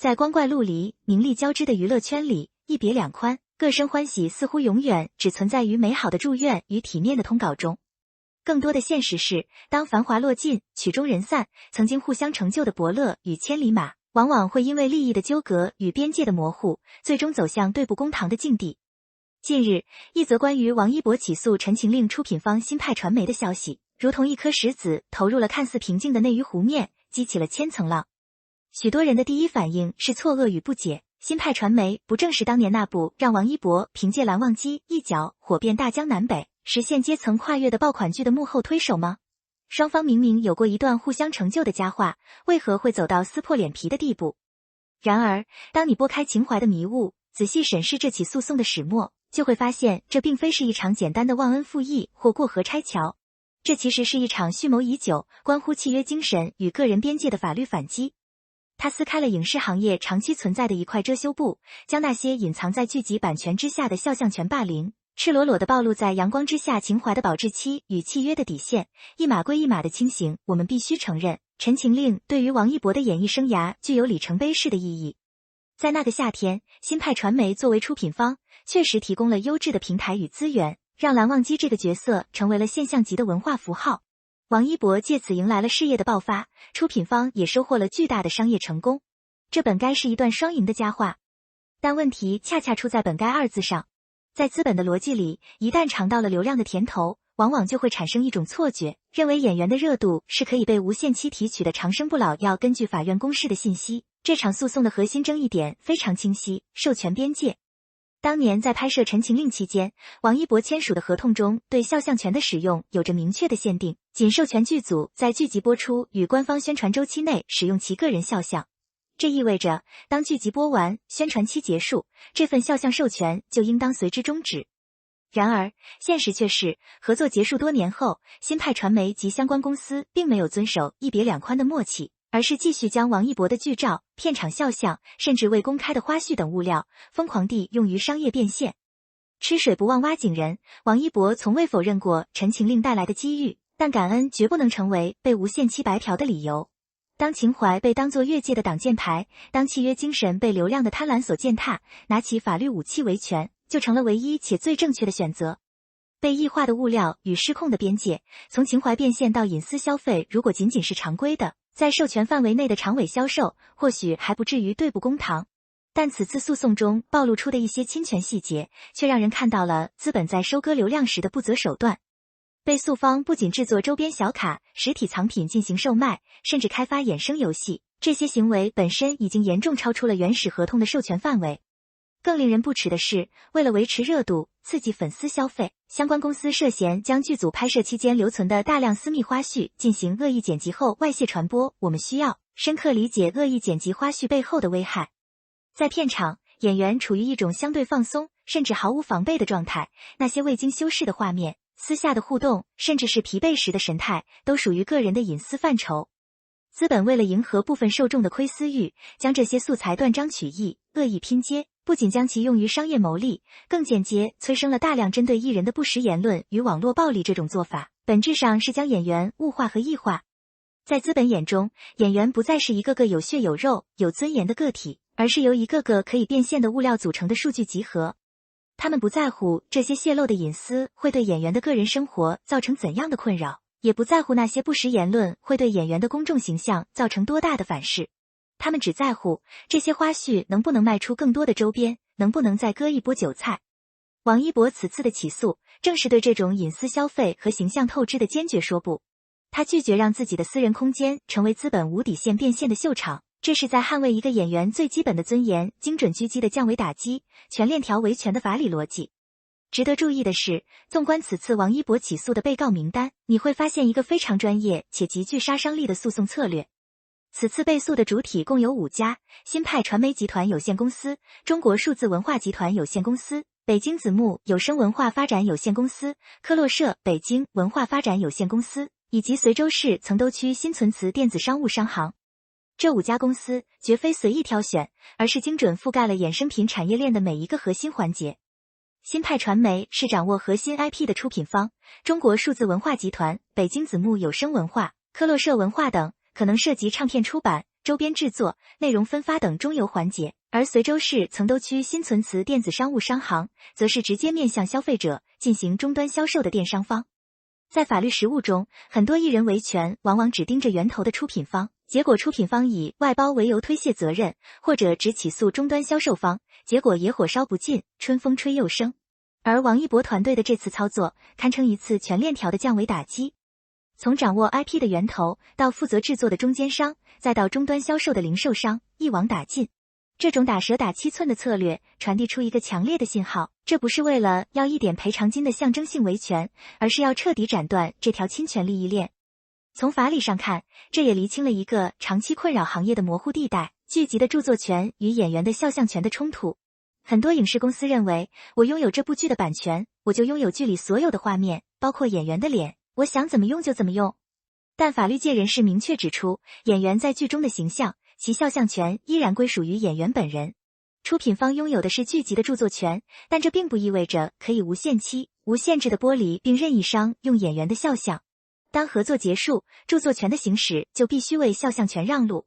在光怪陆离、名利交织的娱乐圈里，一别两宽，各生欢喜似乎永远只存在于美好的祝愿与体面的通稿中。更多的现实是，当繁华落尽，曲终人散，曾经互相成就的伯乐与千里马，往往会因为利益的纠葛与边界的模糊，最终走向对簿公堂的境地。近日，一则关于王一博起诉《陈情令》出品方新派传媒的消息，如同一颗石子投入了看似平静的内娱湖面，激起了千层浪。许多人的第一反应是错愕与不解，新派传媒不正是当年那部让王一博凭借蓝忘机一脚火遍大江南北，实现阶层跨越的爆款剧的幕后推手吗？双方明明有过一段互相成就的佳话，为何会走到撕破脸皮的地步？然而，当你拨开情怀的迷雾，仔细审视这起诉讼的始末，就会发现这并非是一场简单的忘恩负义或过河拆桥，这其实是一场蓄谋已久、关乎契约精神与个人边界的法律反击。它撕开了影视行业长期存在的一块遮羞布，将那些隐藏在剧集版权之下的肖像权霸凌，赤裸裸地暴露在阳光之下情怀的保质期与契约的底线，一码归一码的清醒。我们必须承认，《陈情令》对于王一博的演艺生涯具有里程碑式的意义。在那个夏天，新派传媒作为出品方，确实提供了优质的平台与资源，让蓝忘机这个角色成为了现象级的文化符号。王一博借此迎来了事业的爆发，出品方也收获了巨大的商业成功。这本该是一段双赢的佳话，但问题恰恰出在本该二字上。在资本的逻辑里，一旦尝到了流量的甜头，往往就会产生一种错觉，认为演员的热度是可以被无限期提取的长生不老药。根据法院公示的信息，这场诉讼的核心争议点非常清晰：授权边界。当年在拍摄《陈情令》期间，王一博签署的合同中对肖像权的使用有着明确的限定，仅授权剧组在剧集播出与官方宣传周期内使用其个人肖像。这意味着，当剧集播完，宣传期结束，这份肖像授权就应当随之终止。然而，现实却是，合作结束多年后，新派传媒及相关公司并没有遵守一别两宽的默契，而是继续将王一博的剧照、片场肖像，甚至未公开的花絮等物料，疯狂地用于商业变现。吃水不忘挖井人，王一博从未否认过《陈情令》带来的机遇，但感恩绝不能成为被无限期白嫖的理由。当情怀被当作越界的挡箭牌，当契约精神被流量的贪婪所践踏，拿起法律武器维权，就成了唯一且最正确的选择。被异化的物料与失控的边界，从情怀变现到隐私消费，如果仅仅是常规的，在授权范围内的长尾销售，或许还不至于对簿公堂。但此次诉讼中暴露出的一些侵权细节，却让人看到了资本在收割流量时的不择手段。被诉方不仅制作周边小卡、实体藏品进行售卖，甚至开发衍生游戏，这些行为本身已经严重超出了原始合同的授权范围。更令人不齿的是，为了维持热度、刺激粉丝消费，相关公司涉嫌将剧组拍摄期间留存的大量私密花絮进行恶意剪辑后外泄传播。我们需要深刻理解恶意剪辑花絮背后的危害。在片场，演员处于一种相对放松，甚至毫无防备的状态，那些未经修饰的画面、私下的互动，甚至是疲惫时的神态，都属于个人的隐私范畴。资本为了迎合部分受众的窥私欲，将这些素材断章取义、恶意拼接，不仅将其用于商业牟利，更间接催生了大量针对艺人的不实言论与网络暴力。这种做法，本质上是将演员物化和异化。在资本眼中，演员不再是一个个有血有肉、有尊严的个体，而是由一个个可以变现的物料组成的数据集合。他们不在乎这些泄露的隐私会对演员的个人生活造成怎样的困扰，也不在乎那些不实言论会对演员的公众形象造成多大的反噬。他们只在乎这些花絮能不能卖出更多的周边，能不能再割一波韭菜。王一博此次的起诉，正是对这种隐私消费和形象透支的坚决说不。他拒绝让自己的私人空间成为资本无底线变现的秀场，这是在捍卫一个演员最基本的尊严，精准狙击的降维打击，全链条维权的法理逻辑。值得注意的是，纵观此次王一博起诉的被告名单，你会发现一个非常专业且极具杀伤力的诉讼策略。此次被诉的主体共有5家：新派传媒集团有限公司、中国数字文化集团有限公司、北京子木有声文化发展有限公司、科洛社北京文化发展有限公司，以及随州市曾兜区新存慈电子商务商行。这5家公司绝非随意挑选，而是精准覆盖了衍生品产业链的每一个核心环节。新派传媒是掌握核心 IP 的出品方，中国数字文化集团、北京子木有声文化、科洛社文化等可能涉及唱片出版、周边制作、内容分发等中游环节，而随州市曾兜区新存祠电子商务商行，则是直接面向消费者进行终端销售的电商方。在法律实务中，很多艺人维权往往只盯着源头的出品方，结果出品方以外包为由推卸责任，或者只起诉终端销售方，结果野火烧不尽，春风吹又生。而王一博团队的这次操作，堪称一次全链条的降维打击。从掌握 IP 的源头，到负责制作的中间商，再到终端销售的零售商，一网打尽。这种打蛇打七寸的策略，传递出一个强烈的信号，这不是为了要一点赔偿金的象征性维权，而是要彻底斩断这条侵权利益链。从法理上看，这也厘清了一个长期困扰行业的模糊地带，剧集的著作权与演员的肖像权的冲突。很多影视公司认为，我拥有这部剧的版权，我就拥有剧里所有的画面，包括演员的脸，我想怎么用就怎么用。但法律界人士明确指出，演员在剧中的形象，其肖像权依然归属于演员本人。出品方拥有的是剧集的著作权，但这并不意味着可以无限期、无限制的剥离并任意商用演员的肖像。当合作结束，著作权的行使就必须为肖像权让路。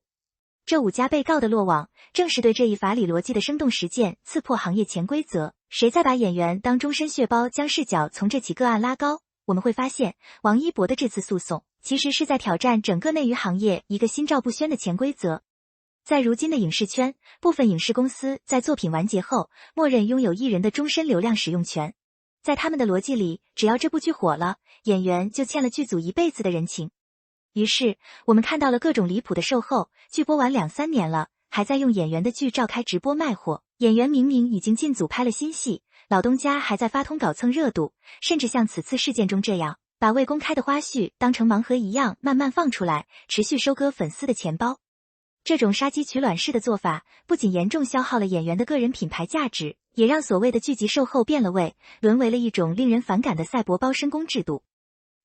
这5家被告的落网，正是对这一法理逻辑的生动实践刺破行业潜规则。谁再把演员当终身血包，将视角从这起个案拉高，我们会发现，王一博的这次诉讼其实是在挑战整个内娱行业一个心照不宣的潜规则。在如今的影视圈，部分影视公司在作品完结后，默认拥有艺人的终身流量使用权。在他们的逻辑里，只要这部剧火了，演员就欠了剧组一辈子的人情。于是，我们看到了各种离谱的售后，剧播完2-3年了，还在用演员的剧召开直播卖货。演员明明已经进组拍了新戏，老东家还在发通稿蹭热度，甚至像此次事件中这样，把未公开的花絮当成盲盒一样慢慢放出来，持续收割粉丝的钱包。这种杀鸡取卵式的做法，不仅严重消耗了演员的个人品牌价值，也让所谓的剧集售后变了味，沦为了一种令人反感的赛博包身工制度。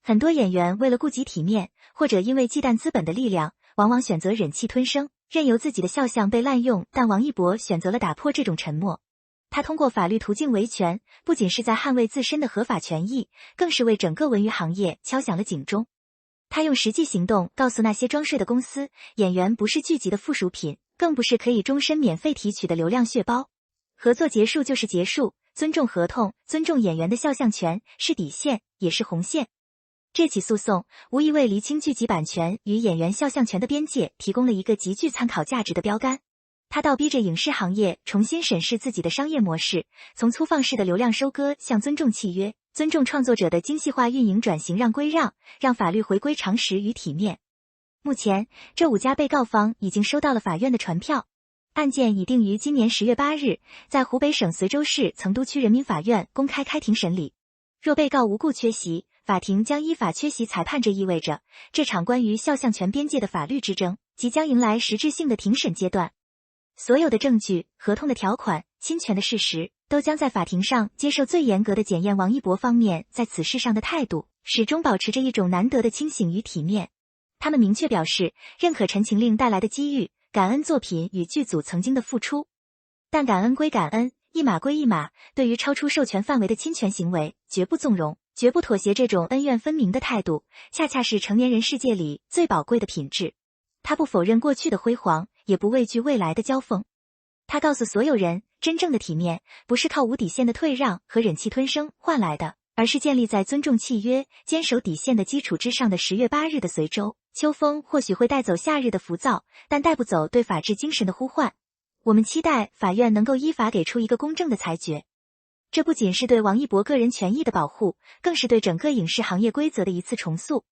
很多演员为了顾及体面，或者因为忌惮资本的力量，往往选择忍气吞声，任由自己的肖像被滥用，但王一博选择了打破这种沉默。他通过法律途径维权，不仅是在捍卫自身的合法权益，更是为整个文娱行业敲响了警钟。他用实际行动告诉那些装睡的公司，演员不是剧集的附属品，更不是可以终身免费提取的流量血包。合作结束就是结束，尊重合同，尊重演员的肖像权，是底线，也是红线。这起诉讼无疑为厘清剧集版权与演员肖像权的边界提供了一个极具参考价值的标杆。它倒逼着影视行业重新审视自己的商业模式，从粗放式的流量收割向尊重契约、尊重创作者的精细化运营转型让归让，让法律回归常识与体面。目前，这5家被告方已经收到了法院的传票，案件已定于今年10月8日，在湖北省随州市曾都区人民法院公开开庭审理。若被告无故缺席，法庭将依法缺席裁判，这意味着这场关于肖像权边界的法律之争即将迎来实质性的庭审阶段。所有的证据、合同的条款、侵权的事实，都将在法庭上接受最严格的检验。王一博方面在此事上的态度，始终保持着一种难得的清醒与体面。他们明确表示，认可陈情令带来的机遇，感恩作品与剧组曾经的付出。但感恩归感恩，一码归一码，对于超出授权范围的侵权行为，绝不纵容，绝不妥协。这种恩怨分明的态度，恰恰是成年人世界里最宝贵的品质。他不否认过去的辉煌，也不畏惧未来的交锋。他告诉所有人，真正的体面，不是靠无底线的退让和忍气吞声换来的，而是建立在尊重契约、坚守底线的基础之上的。10月8日的随州秋风或许会带走夏日的浮躁，但带不走对法治精神的呼唤。我们期待法院能够依法给出一个公正的裁决。这不仅是对王一博个人权益的保护，更是对整个影视行业规则的一次重塑。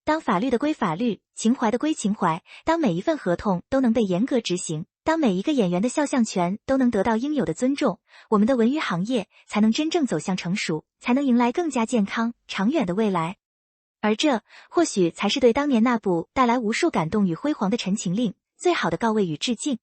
当法律的归法律，情怀的归情怀，当每一份合同都能被严格执行，当每一个演员的肖像权都能得到应有的尊重，我们的文娱行业才能真正走向成熟，才能迎来更加健康、长远的未来。而这，或许才是对当年那部带来无数感动与辉煌的《陈情令》最好的告慰与致敬。